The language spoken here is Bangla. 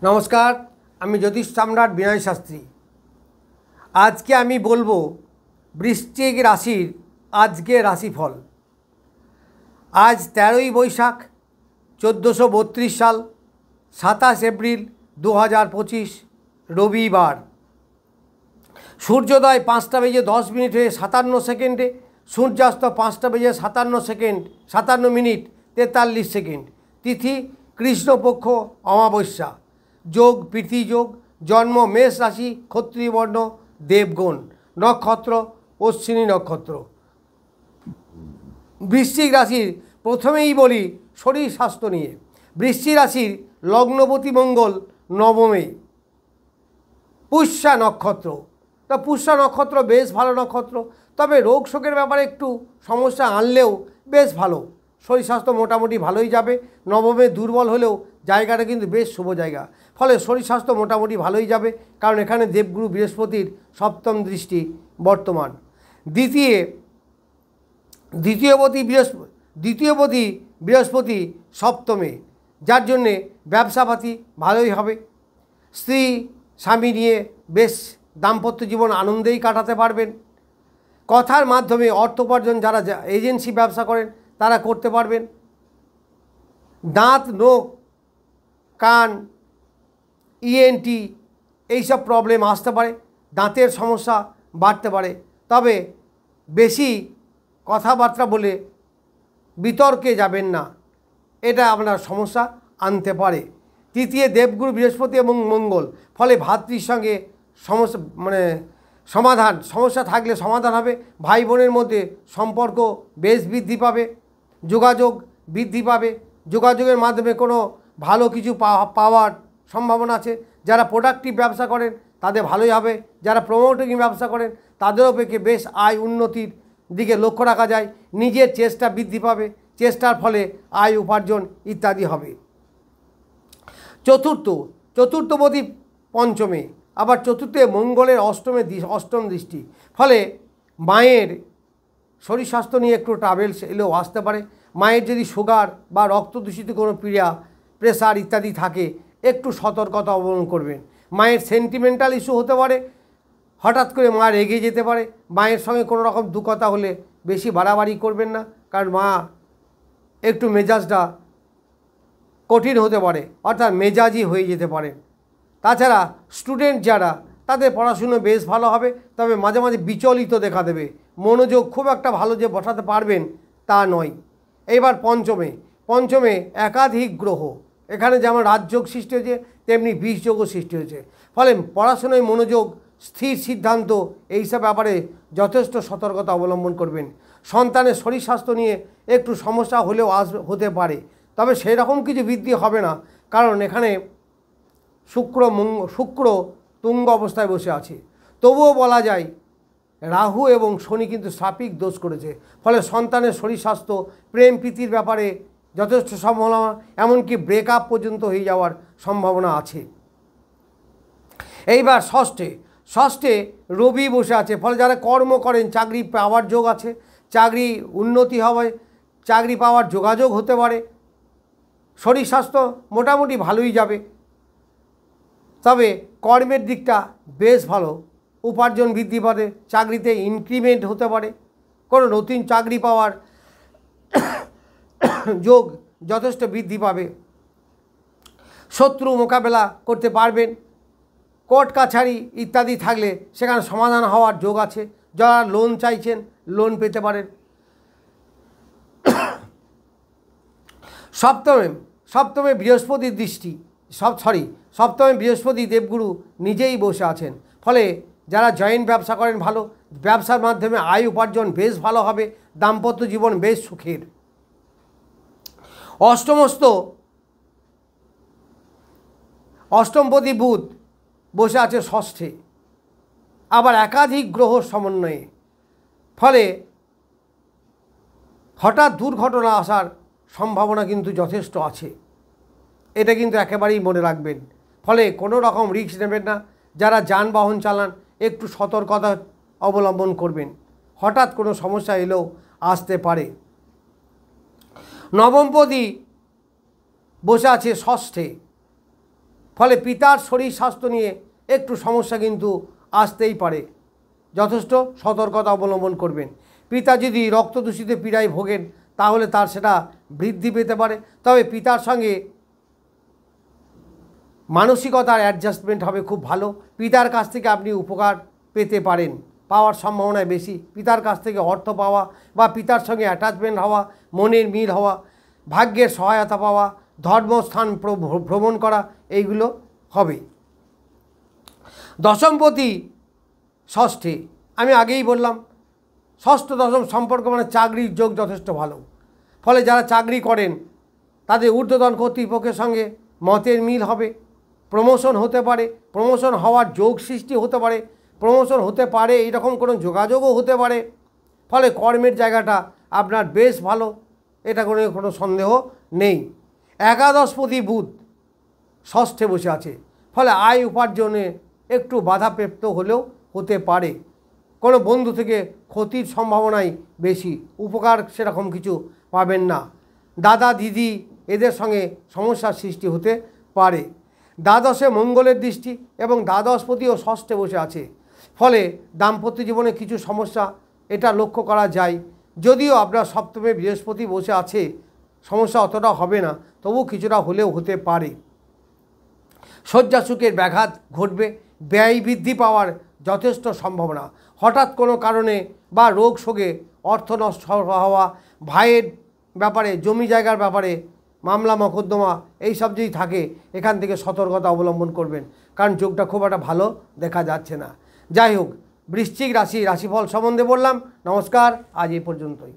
नमस्कार, আমি জ্যোতিষ সম্রাট বিনয় শাস্ত্রী। আজকে আমি বলবো বৃশ্চিক রাশির আজকে রাশিফল। আজ 13ই বৈশাখ 1432 সাল 27 এপ্রিল 2025 রবিবার। সূর্যোদয় 5টা বেজে 10 মিনিট হয়ে 57 সেকেন্ডে, সূর্যাস্ত 5টা বেজে 57 মিনিট 43 সেকেন্ড। তিথি কৃষ্ণপক্ষ অমাবস্যা। যোগ প্রীতি যোগ। জন্ম মেষ রাশি, ক্ষত্রিয় বর্ণ, দেবগণ। নক্ষত্র অশ্বিনী নক্ষত্র। বৃশ্চিক রাশির প্রথমেই বলি শরীর স্বাস্থ্য নিয়ে। বৃশ্চিক রাশির লগ্নপতি মঙ্গল নবমে, পুষ্যা নক্ষত্র। তা পুষ্যা নক্ষত্র বেশ ভালো নক্ষত্র, তবে রোগ শোকের ব্যাপারে একটু সমস্যা আনলেও বেশ ভালো। শরীর স্বাস্থ্য মোটামুটি ভালোই যাবে। নবমে দুর্বল হলেও জায়গাটা কিন্তু বেশ শুভ জায়গা, ফলে শরীর স্বাস্থ্য মোটামুটি ভালোই যাবে, কারণ এখানে দেবগুরু বৃহস্পতির সপ্তম দৃষ্টি বর্তমান। দ্বিতীয়পতি বৃহস্পতি সপ্তমে, যার জন্যে ব্যবসাপাতি ভালোই হবে। স্ত্রী স্বামী নিয়ে বেশ দাম্পত্য জীবন আনন্দেই কাটাতে পারবেন। কথার মাধ্যমে অর্থ উপার্জন যারা এজেন্সি ব্যবসা করেন তারা করতে পারবেন। দাঁত, নখ, কান, ইএনটি এইসব প্রবলেম আসতে পারে, দাঁতের সমস্যা বাড়তে পারে। তবে বেশি কথাবার্তা বলে বিতর্কে যাবেন না, এটা আপনার সমস্যা আনতে পারে। তৃতীয় দেবগুরু বৃহস্পতি এবং মঙ্গল, ফলে ভাতৃর সঙ্গে সমস্যা থাকলে সমাধান হবে। ভাই বোনের মধ্যে সম্পর্ক বেশ বৃদ্ধি পাবে। যোগাযোগ বৃদ্ধি পাবে। যোগাযোগের মাধ্যমে কোনো ভালো কিছু পাওয়ার সম্ভাবনা আছে। যারা প্রোডাক্টিভ ব্যবসা করেন তাদের ভালোই হবে। যারা প্রমোটিং ব্যবসা করেন তাদেরও পক্ষে বেশ আয় উন্নতির দিকে লক্ষ্য রাখা যায়। নিজের চেষ্টা বৃদ্ধি পাবে, চেষ্টার ফলে আয় উপার্জন ইত্যাদি হবে। চতুর্থপতি পঞ্চমে, আবার চতুর্থে মঙ্গলের অষ্টম দৃষ্টি, ফলে মায়ের শরীর স্বাস্থ্য নিয়ে একটু ট্রাভেলস এলেও আসতে পারে। মায়ের যদি সুগার বা রক্ত দূষিত কোনো পীড়া, প্রেসার ইত্যাদি থাকে, একটু সতর্কতা অবলম্বন করবেন। মায়ের সেন্টিমেন্টাল ইস্যু হতে পারে, হঠাৎ করে মা রেগে যেতে পারে। মায়ের সঙ্গে কোনো রকম দু কথা হলে বেশি বাড়াবাড়ি করবেন না, কারণ মা একটু মেজাজটা কঠিন হতে পারে, অর্থাৎ মেজাজি হয়ে যেতে পারে। তাছাড়া স্টুডেন্ট যারা, তাদের পড়াশুনো বেশ ভালো হবে, তবে মাঝে মাঝে বিচলিত দেখা দেবে। মনোযোগ খুব একটা ভালো যে বসাতে পারবেন তা নয়। এইবার পঞ্চমে একাধিক গ্রহ, এখানে যেমন রাজযোগ সৃষ্টি হয়েছে তেমনি বিষযোগও সৃষ্টি হয়েছে, ফলে পড়াশোনায় মনোযোগ, স্থির সিদ্ধান্ত এইসব ব্যাপারে যথেষ্ট সতর্কতা অবলম্বন করবেন। সন্তানের শরীর স্বাস্থ্য নিয়ে একটু সমস্যা হলেও হতে পারে, তবে সেই রকম কিছু বৃদ্ধি হবে না, কারণ এখানে শুক্র তুঙ্গ অবস্থায় বসে আছে। তবুও বলা যায় রাহু এবং শনি কিন্তু সাপিক দোষ করেছে, ফলে সন্তানের শরীর স্বাস্থ্য, প্রেম প্রীতির ব্যাপারে যথেষ্ট সম্ভাবনা, এমনকি ব্রেকআপ পর্যন্ত হয়ে যাওয়ার সম্ভাবনা আছে। এইবার ষষ্ঠে রবি বসে আছে, ফলে যারা কর্ম করেন চাকরি পাওয়ার যোগ আছে, চাকরি উন্নতি হবে, চাকরি পাওয়ার যোগাযোগ হতে পারে। শরীর স্বাস্থ্য মোটামুটি ভালোই যাবে, তবে কর্মের দিকটা বেশ ভালো। উপার্জন বৃদ্ধি পাবে, চাকরিতে ইনক্রিমেন্ট হতে পারে, কোনো নতুন চাকরি পাওয়ার যোগ যথেষ্ট বৃদ্ধি পাবে। শত্রু মোকাবেলা করতে পারবেন। কোর্ট কাছারি ইত্যাদি থাকলে সেখানে সমাধান হওয়ার যোগ আছে। যারা লোন চাইছেন লোন পেতে পারেন। সপ্তমে বৃহস্পতির দৃষ্টি, সপ্তমে বৃহস্পতি দেবগুরু নিজেই বসে আছেন, ফলে যারা জয়েন্ট ব্যবসা করেন ভালো, ব্যবসার মাধ্যমে আয় উপার্জন বেশ ভালো হবে। দাম্পত্য জীবন বেশ সুখের। অষ্টমপতি বুধ বসে আছে ষষ্ঠে, আবার একাধিক গ্রহ সমন্বয়ে, ফলে হঠাৎ দুর্ঘটনা আসার সম্ভাবনা কিন্তু যথেষ্ট আছে, এটা কিন্তু একেবারেই মনে রাখবেন। ফলে কোনো রকম রিস্ক নেবেন না। যারা যানবাহন চালান একটু সতর্কতা অবলম্বন করবেন, হঠাৎ কোনো সমস্যা এলেও আসতে পারে। নবমপতি বসে আছে ষষ্ঠে, ফলে পিতার শরীর স্বাস্থ্য নিয়ে একটু সমস্যা কিন্তু আসতেই পারে, যথেষ্ট সতর্কতা অবলম্বন করবেন। পিতা যদি রক্তদূষিত পীড়ায় ভোগেন তাহলে তার সেটা বৃদ্ধি পেতে পারে, তবে পিতার সঙ্গে মানসিকতার অ্যাডজাস্টমেন্ট হবে খুব ভালো। পিতার কাছ থেকে আপনি উপকার পেতে পারেন, পাওয়ার সম্ভাবনায় বেশি। পিতার কাছ থেকে অর্থ পাওয়া বা পিতার সঙ্গে অ্যাটাচমেন্ট হওয়া, মনের মিল হওয়া, ভাগ্যের সহায়তা পাওয়া, ধর্মস্থান ভ্রমণ করা, এইগুলো হবে। দশমপতি ষষ্ঠে, আমি আগেই বললাম ষষ্ঠ দশম সম্পর্ক মানে চাকরির যোগ যথেষ্ট ভালো। ফলে যারা চাকরি করেন তাদের ঊর্ধ্বতন কর্তৃপক্ষের সঙ্গে মতের মিল হবে, প্রমোশন হতে পারে, প্রমোশন হওয়ার যোগ সৃষ্টি হতে পারে, প্রমোশন হতে পারে এইরকম কোনো যোগাযোগও হতে পারে। ফলে কর্মের জায়গাটা আপনার বেশ ভালো, এটা কোনো সন্দেহ নেই। একাদশপতি বুধ ষষ্ঠে বসে আছে, ফলে আয় উপার্জনে একটু বাধাপ্রাপ্ত হলেও হতে পারে। কোনো বন্ধু থেকে ক্ষতির সম্ভাবনাই বেশি, উপকার সেরকম কিছু পাবেন না। দাদা দিদি এদের সঙ্গে সমস্যার সৃষ্টি হতে পারে। দ্বাদশে মঙ্গলের দৃষ্টি এবং দ্বাদশপতিও ষষ্ঠে বসে আছে, ফলে দাম্পত্য জীবনে কিছু সমস্যা এটা লক্ষ্য করা যায়। যদিও আপনার সপ্তমে বৃহস্পতি বসে আছে, সমস্যা অতটা হবে না, তবু কিছুটা হলেও হতে পারে। শয্যা সুখের ব্যাঘাত ঘটবে, ব্যয় বৃদ্ধি পাওয়ার যথেষ্ট সম্ভাবনা। হঠাৎ কোনো কারণে বা রোগ শোকে অর্থ নষ্ট হওয়া, ভাইয়ের ব্যাপারে, জমি জায়গার ব্যাপারে মামলা মকদ্দমা এইসব যদি থাকে এখান থেকে সতর্কতা অবলম্বন করবেন, কারণ যোগটা খুব একটা ভালো দেখা যাচ্ছে না। যাই হোক, বৃশ্চিক রাশিফল সম্বন্ধে বললাম। নমস্কার, আজ এই পর্যন্তই।